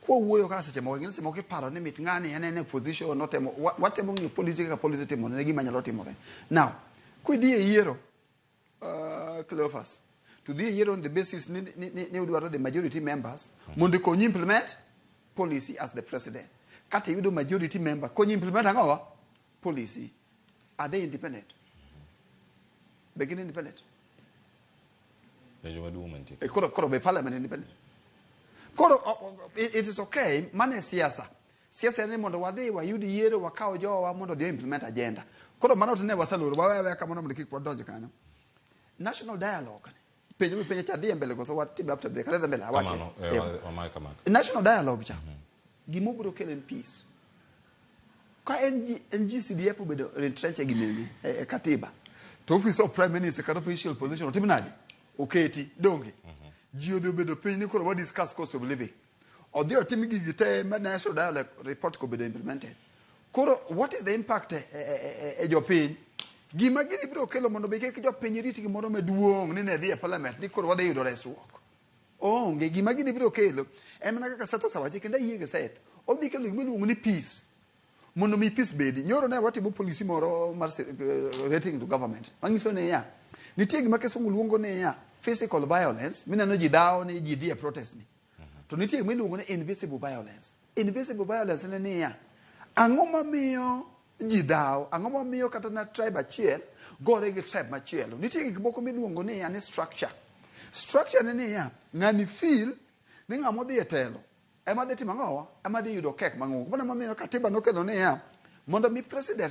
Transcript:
Kwa wuoyo ka seche moko ng'eny seche moko iparo ni mit ng'ani en e position notemo watemo ng'io policy kaka policy timore ne gima nyalo timore. Now, kuidhi e yiero Cleophas, to dhi e yiero on the basis ni udwaro the majority members mondo konyi implement policy as the president. Kata yudo majority member konyi implement ang'o? Policy. Are they independent? Begin independent. Koro be parliament independent. It is okay. Mane siasa. Siasa ni mondo wadhi wayud yiero wakao jowa mondo dhi implement agenda. Koro mano tine wasaluro wawewe kama mondo kik wadonje kanyo. National dialogue. Penye cha dhi mbele so what after break. Let's mbele awache. National dialogue cha. Gimobro kelen peace. Ka NGCDF obedo retrench gimeni katiba. To office of prime minister kind of official position otimnadi. Oketi donge. Jio de obedo piny ni koro what discuss cost of living. Odhi otimi gigi te national dialogue report ko bedo implemented. Koro what is the impact e jopiny? Gima gini biro kelo mondo be kik jopiny riti gimoro maduong' ni ne dhi e parliament ni koro wadhi yudo resruok. Onge gima gini biro kelo en mana kaka Seth osawache kendo yie gi Seth. Odhi kelo gima iluongo ni peace. Mondo mi peace bedi. Nyoro ne watimo policy moro mar rating to government. Manyiso ne ya. Nitie gima kesungu luongo ne ya physical violence. Mineno ji dhaw ni ji dhi e protest ni. To nitie gima iluongo ni invisible violence. Invisible violence ne ya. Ang'o mamiyo ji dhaw, ang'o mamiyo kata na tribe achiel gore gi tribe machielo. Nitie gik moko miluongo ni ya ni structure. Structure ne ya ng'ani feel ni ng'amo dhi e telo. Ema dhi timo ang'o? Ema dhi yudo kek mang'ongo. Mana mamiyo katiba nokelo ne ya mondo mi president